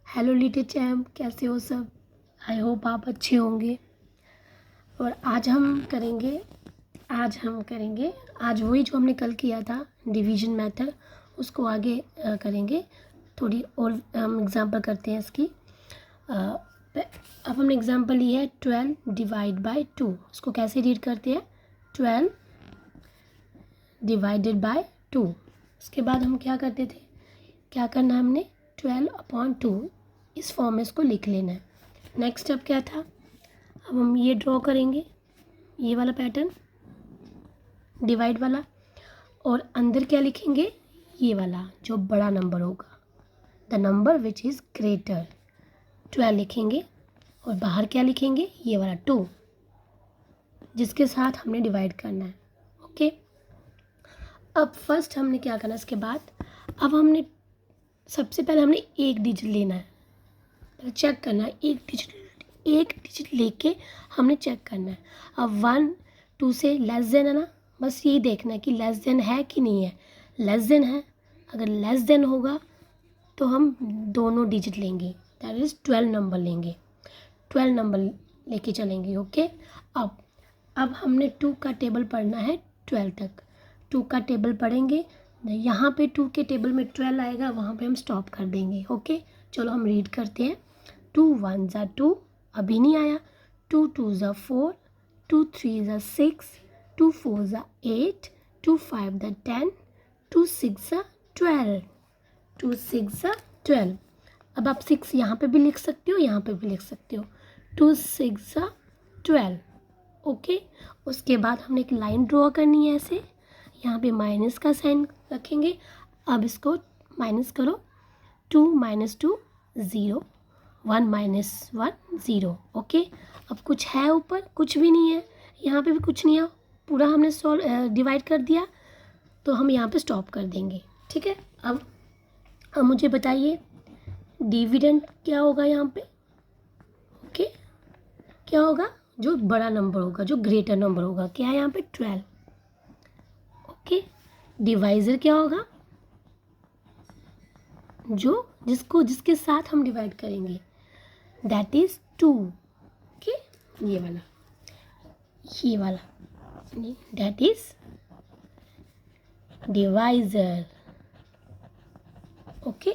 Hello little champ, कैसे हो सब? आई होप आप अच्छे होंगे। और आज वही जो हमने कल किया था डिवीजन मेथड, उसको आगे करेंगे। थोड़ी और हम एग्जांपल करते हैं इसकी। अब हमने एग्जांपल लिया है 12 डिवाइड बाय 2। उसको कैसे रीड करते हैं? 12 डिवाइडेड बाय 2। उसके बाद हम क्या करते थे, क्या करना है हमने? 12/2 इस फॉर्म में इसको लिख लेना है। नेक्स्ट स्टेप क्या था? अब हम ये ड्रॉ करेंगे, ये वाला पैटर्न डिवाइड वाला, और अंदर क्या लिखेंगे? ये वाला जो बड़ा नंबर होगा, the number which is greater, 12 लिखेंगे। और बाहर क्या लिखेंगे? ये वाला 2, जिसके साथ हमने डिवाइड करना है। ओके, अब फर्स्ट हमने क्या करना है इसके बाद? अब हमने सबसे पहले हमने एक डिजिट लेना है, पहले चेक करना है। एक डिजिट लेके हमने चेक करना है। अब 1 2 से लेस देन है ना, बस यही देखना है कि लेस देन है कि नहीं है। लेस देन है, अगर लेस देन होगा तो हम दोनों डिजिट लेंगे, दैट इज़ 12 नंबर लेंगे, 12 नंबर लेके चलेंगे। ओके, अब हमने 2 का टेबल पढ़ना है 12 तक। 2 का टेबल पढ़ेंगे, यहाँ पे 2 के टेबल में 12 आएगा, वहाँ पे हम स्टॉप कर देंगे। ओके, चलो हम रीड करते हैं। 2 1 ज़ा 2, अभी नहीं आया। 2 2 ज़ा 4, 2 3 ज़ा 6, 2 4 ज़ा 8, 2 5 ज़ा 10, 2 6 ज़ा 12, 2 6 ज़ा 12। अब आप 6 यहाँ पे भी लिख सकते हो, यहाँ पे भी लिख सकते हो। 2 6 ज़ा 12। ओके, उसके बाद हमने एक लाइन ड्रॉ करनी है ऐसे, यहाँ पे माइनस का साइन रखेंगे। अब इसको माइनस करो, 2 - 2 0, 1 - 1 0। ओके, अब कुछ है ऊपर? कुछ भी नहीं है, यहाँ पे भी कुछ नहीं है, पूरा हमने डिवाइड कर दिया, तो हम यहाँ पे स्टॉप कर देंगे। ठीक है, अब मुझे बताइए डिविडेंड क्या होगा यहाँ पे? ओके, क्या होगा? जो बड़ा नंबर होगा, जो ग्रेटर नंबर होगा, क्या है यहाँ पे? 12। ओके, डिवाइज़र क्या होगा? जिसके साथ हम डिवाइड करेंगे, दैट इज़ 2। ओके, ये वाला दैट इज़ डिवाइज़र। ओके,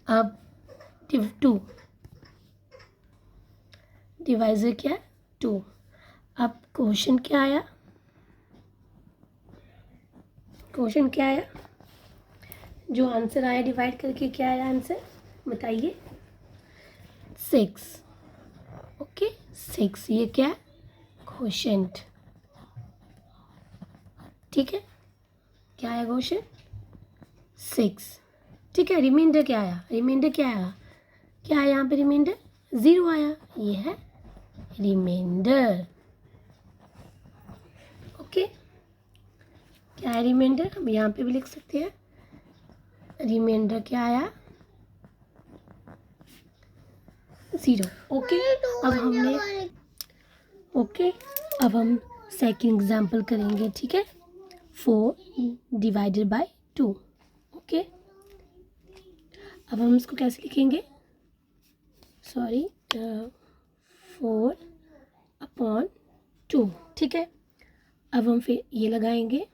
अब 2, डिवाइज़र क्या है? 2। अब क्वेश्चन क्या आया? जो आंसर आया डिवाइड करके, क्या आया आंसर? बताइए। 6। ओके, 6 ये क्या है? क्वोशेंट। ठीक है, क्या आया क्वोशेंट? 6। ठीक है, रिमाइंडर क्या आया? क्या आया यहाँ पे? रिमाइंडर 0 आया, ये है रिमाइंडर। ओके, क्या है रिमाइंडर? हम यहाँ पे भी लिख सकते हैं। रिमाइंडर क्या आया? 0। ओके, अब हम सेकंड एग्जाम्पल करेंगे। ठीक है, 4 डिवाइडेड बाय 2। ओके, अब हम इसको कैसे लिखेंगे? 4/2। ठीक है, अब हम फिर ये लगाएंगे।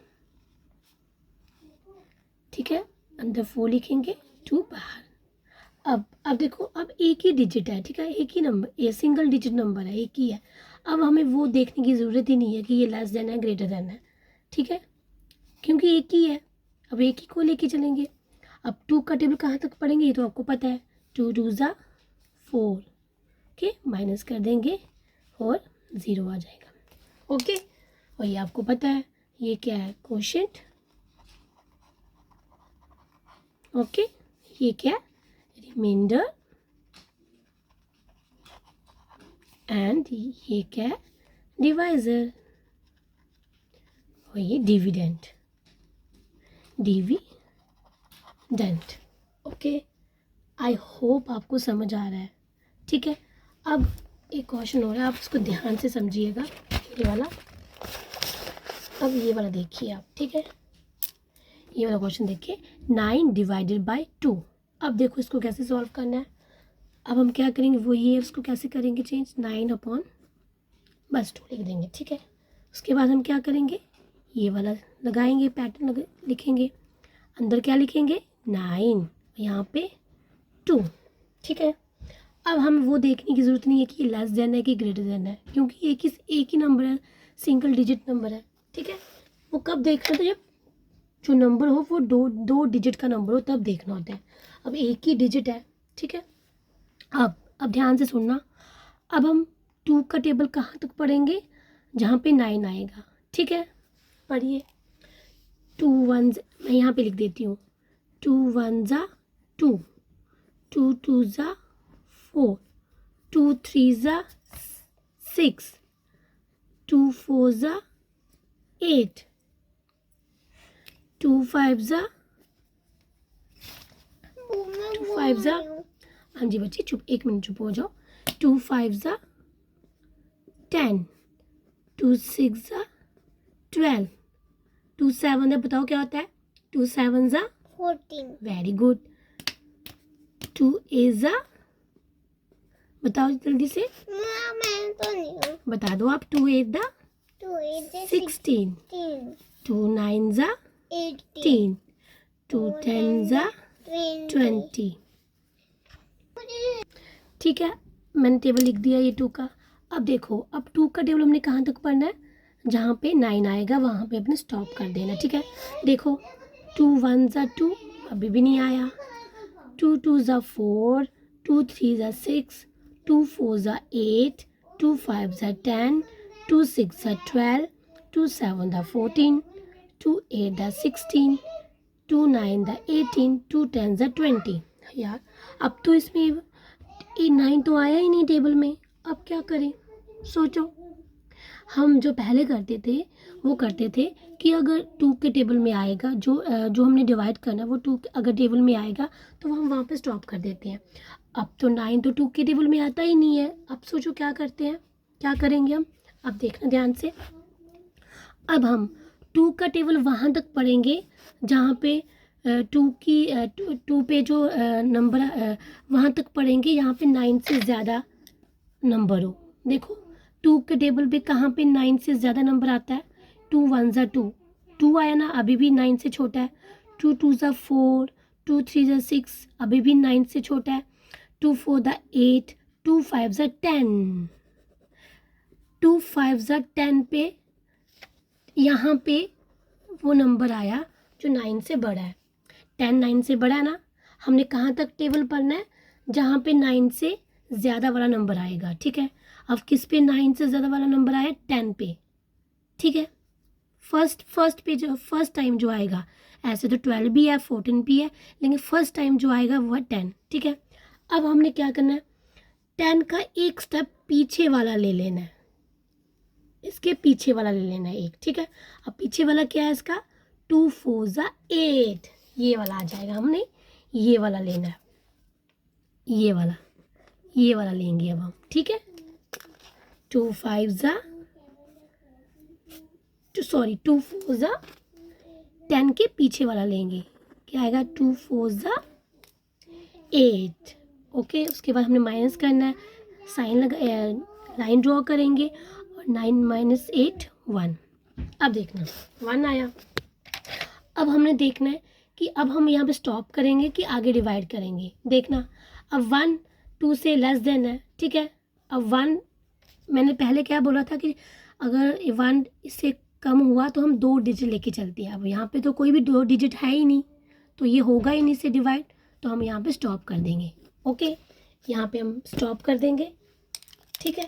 ठीक है, अंदर 4 लिखेंगे, 2 बाहर। अब देखो, अब एक ही डिजिट है। ठीक है, एक ही नंबर, ये सिंगल डिजिट नंबर है, एक ही है। अब हमें वो देखने की ज़रूरत ही नहीं है कि ये लेस देन है ग्रेटर देन है। ठीक है, क्योंकि एक ही है, अब एक ही को लेके चलेंगे। अब 2 का टेबल कहाँ तक पढ़ेंगे ये तो आपको पता है। 2 2 ज़ा 4। ओके, माइनस कर देंगे और 0 आ जाएगा। ओके, और ये आपको पता है ये क्या है? क्वोशेंट। ओके, ये क्या? रिमाइंडर। एंड ये क्या है? डिवाइज़र। और ये डिविडेंड। ओके, आई होप आपको समझ आ रहा है। ठीक है, अब एक क्वेश्चन हो रहा है, आप इसको ध्यान से समझिएगा। ये वाला, अब ये वाला देखिए आप। ठीक है, ये वाला क्वेश्चन देखिए। 9 डिवाइडेड बाय 2। अब देखो इसको कैसे सॉल्व करना है। अब हम क्या करेंगे, वो ये उसको कैसे करेंगे चेंज, 9 अपॉन बस 2 लिख देंगे, ठीक है। उसके बाद हम क्या करेंगे, ये वाला लगाएंगे, पैटर्न लिखेंगे, अंदर क्या लिखेंगे 9, यहाँ पे 2, ठीक है। अब हम वो देखने की ज़रूरत नहीं है कि लेस देन है कि ग्रेटर देन है, क्योंकि एक ही नंबर है, सिंगल डिजिट नंबर है, ठीक है। वो कब देखना होता है, जब जो नंबर हो वो दो डिजिट का नंबर हो तब देखना होता है। अब एक ही डिजिट है, ठीक है। अब ध्यान से सुनना। अब हम 2 का टेबल कहाँ तक पढ़ेंगे, जहाँ पे 9 आएगा, ठीक है। पढ़िए, 2 1 मैं यहाँ पे लिख देती हूँ, 2 1 ज़ा 2, 2 2 ज़ा 4, 2 3 ज़ा 6, 2 4 ज़ा 8, 2 5 ज़ा 2 5 ज़ा, हाँ जी बच्चे चुप, 1 मिनट चुप हो जाओ। 2 5 ज़ा 10, 2 6 ज़ा 12, 2 7 ज़ा बताओ क्या होता है, 2 7 ज़ा 14, वेरी गुड। 2 8 ज़ा बताओ जल्दी से, मैं तो नहीं हूँ। बता दो आप, 2 8 ज़ा 2 8 16, 16, 2 9 ज़ा 18, 2 10 ज़ा 20, ठीक है। मैंने टेबल लिख दिया ये 2 का। अब देखो, अब 2 का टेबल हमने कहाँ तक पढ़ना है, जहाँ पे 9 आएगा वहाँ पे अपने स्टॉप कर देना, ठीक है। देखो 2 1 ज़ा 2 अभी भी नहीं आया, 2 2 ज़ा 4, 2 3 ज़ा 6, 2 4 ज़ा 8, 2 5 ज़ा 10, 2 6 ज़ा 12, 2 7 ज़ा 14, 2 8 ज़ा 16, 2 9 ज़ा 18, 2 10 ज़ा 20। यार अब तो इसमें ये 9 तो आया ही नहीं टेबल में, अब क्या करें सोचो। हम जो पहले करते थे वो करते थे कि अगर 2 के टेबल में आएगा, जो हमने डिवाइड करना है वो 2 अगर टेबल में आएगा तो हम वहाँ पे स्टॉप कर देते हैं। अब तो 9 तो 2 के टेबल में आता ही नहीं है। अब सोचो क्या करते हैं, क्या करेंगे हम, अब देखना ध्यान से। अब हम 2 का टेबल वहाँ तक पढ़ेंगे जहाँ पे 2 पे जो नंबर वहाँ तक पढ़ेंगे यहाँ पे 9 से ज़्यादा नंबर हो। देखो 2 के टेबल पे कहाँ पे 9 से ज़्यादा नंबर आता है, 2 1 ज़ा 2, 2 आया ना, अभी भी 9 से छोटा है। 2 2 ज़ा 4, 2 3 ज़ा 6 अभी भी 9 से छोटा है। 2 4 ज़ा 8, 2 5 ज़ा 10, 2 5 ज़ा 10 पे यहाँ पे वो नंबर आया जो 9 से बड़ा है। 10 9 से बड़ा है ना, हमने कहाँ तक टेबल पढ़ना है, जहाँ पे 9 से ज़्यादा वाला नंबर आएगा, ठीक है। अब किस पे 9 से ज़्यादा वाला नंबर आया, 10 पे, ठीक है। फर्स्ट टाइम जो आएगा, ऐसे तो 12 भी है 14 भी है, लेकिन फर्स्ट टाइम जो आएगा वो है 10, ठीक है। अब हमने क्या करना है, 10 का एक स्टेप पीछे वाला ले लेना है, इसके पीछे वाला ले लेना है एक, ठीक है। अब पीछे वाला क्या है इसका, 2 4 ज़ा 8, ये वाला आ जाएगा, हमने ये वाला लेना है, ये वाला लेंगे अब हम, ठीक है। 2 5 ज़ा 2 4 ज़ा 10 के पीछे वाला लेंगे, क्या आएगा, 2 4 ज़ा 8, ओके। उसके बाद हमने माइनस करना है, साइन लगा लाइन ड्रॉ करेंगे, और 9 - 8 1। अब देखना 1 आया। अब हमने देखना है कि अब हम यहाँ पे स्टॉप करेंगे कि आगे डिवाइड करेंगे, देखना। अब 1 2 से लेस देन है, ठीक है। अब 1 मैंने पहले क्या बोला था कि अगर 1 इससे कम हुआ तो हम 2 डिजिट लेके चलते हैं। अब यहाँ पे तो कोई भी 2 डिजिट है ही नहीं, तो ये होगा ही नहीं इससे डिवाइड, तो हम यहाँ पे स्टॉप कर देंगे, ओके। यहाँ पे हम स्टॉप कर देंगे, ठीक है।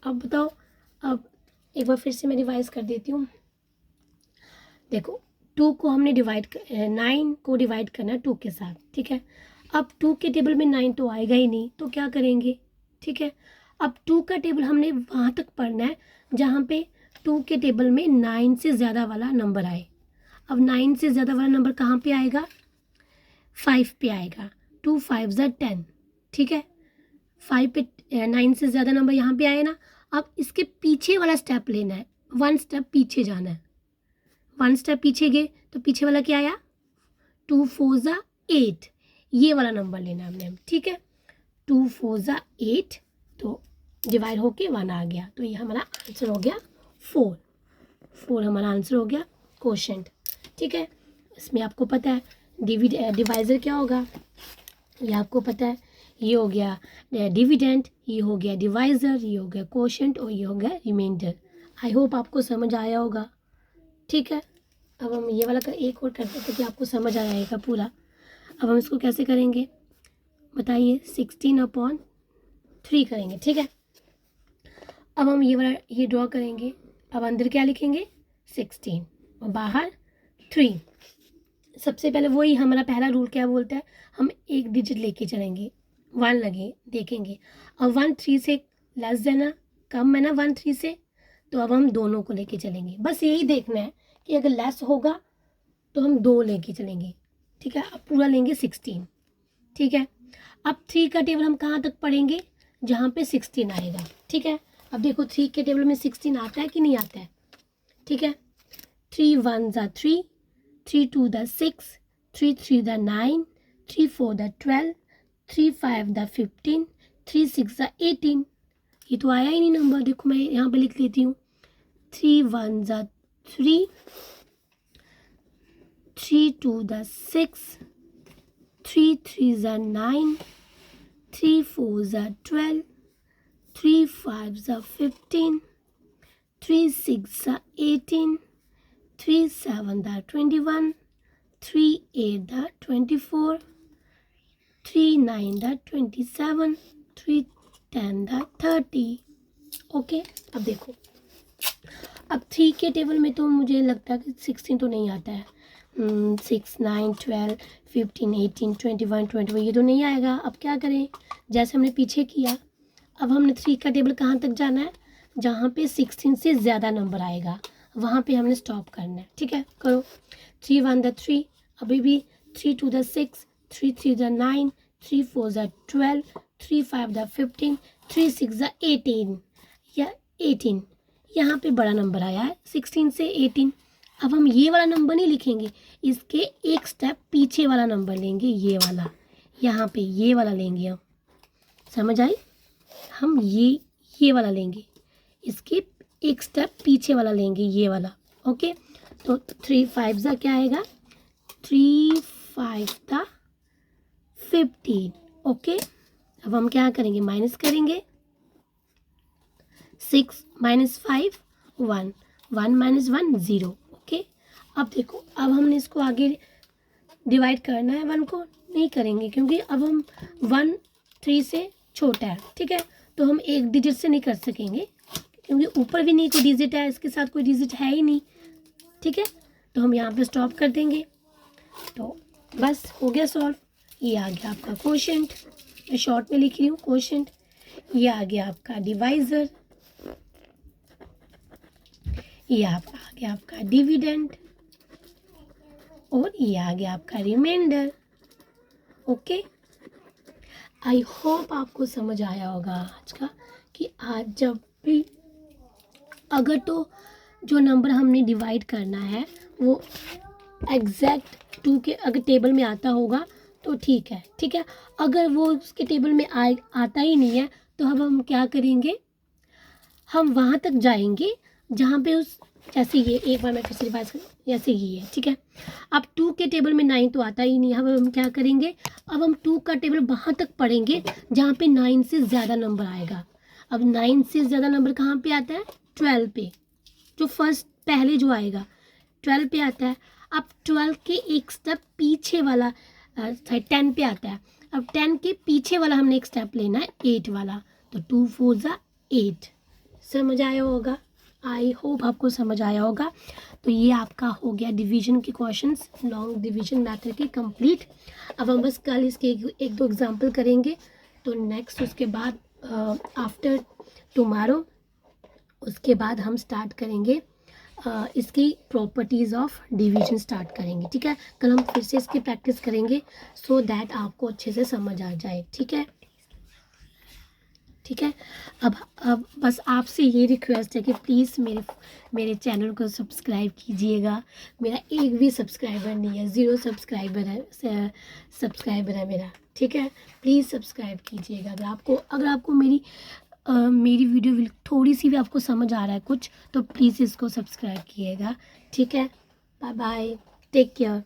अब बताओ, अब एक बार फिर से मैं रिवाइज कर देती हूँ। देखो 2 को हमने 9 को डिवाइड करना है 2 के साथ, ठीक है। अब 2 के टेबल में 9 तो आएगा ही नहीं, तो क्या करेंगे, ठीक है। अब 2 का टेबल हमने वहाँ तक पढ़ना है जहाँ पे 2 के टेबल में 9 से ज़्यादा वाला नंबर आए। अब 9 से ज़्यादा वाला नंबर कहाँ पे आएगा, 5 पे आएगा। 2 5 ज़ा 10, ठीक है। 5 पे 9 से ज़्यादा नंबर यहाँ पे आए ना। अब इसके पीछे वाला स्टेप लेना है, 1 स्टेप पीछे जाना है। 1 स्टेप पीछे गए तो पीछे वाला क्या आया, 2 4 ज़ा 8, ये वाला नंबर लेना है हमने, ठीक है। 2 4 ज़ा 8, तो डिवाइड होके 1 आ गया, तो ये हमारा आंसर हो गया 4। 4 हमारा आंसर हो गया कोशेंट, ठीक है। इसमें आपको पता है डिवाइज़र क्या होगा, ये आपको पता है। ये हो गया डिविडेंड, ये हो गया डिवाइज़र, ये हो गया कोशेंट और ये हो गया रिमाइंडर। आई होप आपको समझ आया होगा, ठीक है। अब हम ये वाला एक और करते थे कि आपको समझ आ जाएगा पूरा। अब हम इसको कैसे करेंगे बताइए, 16/3 करेंगे, ठीक है। अब हम ये वाला ये ड्रॉ करेंगे। अब अंदर क्या लिखेंगे 16 और बाहर 3। सबसे पहले वही हमारा पहला रूल क्या बोलता है, हम एक डिजिट लेके चलेंगे, 1 लगे देखेंगे। अब 1 3 से लेस देना, कम है ना 1 3 से, तो अब हम दोनों को लेके चलेंगे। बस यही देखना है कि अगर लेस होगा तो हम 2 लेके चलेंगे, ठीक है। अब पूरा लेंगे 16, ठीक है। अब 3 का टेबल हम कहाँ तक पढ़ेंगे, जहाँ पे 16 आएगा, ठीक है। अब देखो 3 के टेबल में 16 आता है कि नहीं आता है, ठीक है। 3 1 ज़ा 3, 3 2 ज़ा 6, 3 3 ज़ा 9, 3 4 ज़ा 12, 3 5 ज़ा 15, 3 6 ज़ा 18। ये तो आया ही नहीं नंबर, देखो मैं यहाँ पे लिख लेती हूँ। 3 1 ज़ा 3, 3 2 ज़ा 6, 3 3 ज़ा 9, 3 4 ज़ा 12, 3 5 ज़ा 15, 3 6 ज़ा 18, 3 7 ज़ा 21, 3 8 ज़ा 24, 3 9 ज़ा 27, 3 10 ज़ा 30। ओके, अब देखो, अब 3 के टेबल में तो मुझे लगता है कि 16 तो नहीं आता है। 6 9 12 15 18 21 21 ये तो नहीं आएगा। अब क्या करें, जैसे हमने पीछे किया, अब हमने 3 का टेबल कहाँ तक जाना है, जहाँ पे 16 से ज़्यादा नंबर आएगा वहाँ पे हमने स्टॉप करना है, ठीक है। करो 3 1 ज़ा 3, अभी भी 3 2 ज़ा 6, 3 3 ज़ा 9, 3 4 ज़ा 12, 3 5 ज़ा 15, 3 6 ज़ा 18 या 18। यहाँ पे बड़ा नंबर आया है 16 से 18। अब हम ये वाला नंबर नहीं लिखेंगे, इसके एक स्टेप पीछे वाला नंबर लेंगे, ये वाला, यहाँ पे ये वाला लेंगे हम, समझ आई। हम ये वाला लेंगे, इसके एक स्टेप पीछे वाला लेंगे, ये वाला, ओके। तो 3 5 ज़ा क्या आएगा, 3 5 ज़ा 15, ओके। अब हम क्या करेंगे, माइनस करेंगे, 6 - 5 1, 1 - 1 0, ओके। अब देखो, अब हमने इसको आगे डिवाइड करना है, 1 को नहीं करेंगे क्योंकि अब हम 1 3 से छोटा है, ठीक है। तो हम एक डिजिट से नहीं कर सकेंगे क्योंकि ऊपर भी नहीं कोई डिजिट है, इसके साथ कोई डिजिट है ही नहीं, ठीक है। तो हम यहाँ पे स्टॉप कर देंगे, तो बस हो गया सॉल्व। ये आ गया आपका कोशेंट, मैं शॉर्ट में लिख रही हूँ कोशेंट। ये आ गया आपका डिवाइज़र, ये आ गया आपका डिविडेंड और ये आ गया आपका रिमाइंडर, ओके। आई होप आपको समझ आया होगा आज का, कि आज जब भी अगर तो जो नंबर हमने डिवाइड करना है वो एग्जैक्ट 2 के अगर टेबल में आता होगा तो ठीक है, ठीक है। अगर वो उसके टेबल में आता ही नहीं है तो अब हम क्या करेंगे, हम वहाँ तक जाएंगे जहाँ पे उस, जैसे ये एक बार मैं फिर से रिवाइज करूँ, जैसे ये है, ठीक है। अब 2 के टेबल में 9 तो आता ही नहीं है, अब हम क्या करेंगे, अब हम 2 का टेबल वहाँ तक पढ़ेंगे जहाँ पे 9 से ज़्यादा नंबर आएगा। अब 9 से ज़्यादा नंबर कहाँ पे आता है, 12 पे, जो फर्स्ट पहले जो आएगा 12 पे आता है। अब 12 के एक स्टेप पीछे वाला 10 पे आता है। अब 10 के पीछे वाला हमने एक स्टेप लेना है 8 वाला, तो 2 4 ज़ा 8। समझ आया होगा, आई होप आपको समझ आया होगा। तो ये आपका हो गया डिवीजन के क्वेश्चंस, लॉन्ग डिवीजन मेथड के कंप्लीट। अब हम बस कल इसके एक दो एग्जांपल करेंगे, तो नेक्स्ट उसके बाद आफ्टर टुमारो उसके बाद हम स्टार्ट करेंगे इसकी प्रॉपर्टीज़ ऑफ डिवीजन स्टार्ट करेंगे, ठीक है। कल हम फिर से इसकी प्रैक्टिस करेंगे सो दैट आपको अच्छे से समझ आ जाए, ठीक है। ठीक है। अब बस आपसे ये रिक्वेस्ट है कि प्लीज़ मेरे चैनल को सब्सक्राइब कीजिएगा। मेरा एक भी सब्सक्राइबर नहीं है, 0 सब्सक्राइबर है मेरा, ठीक है। प्लीज़ सब्सक्राइब कीजिएगा। अगर आपको मेरी वीडियो थोड़ी सी भी आपको समझ आ रहा है कुछ, तो प्लीज़ इसको सब्सक्राइब कीजिएगा, ठीक है। Bye bye, take care.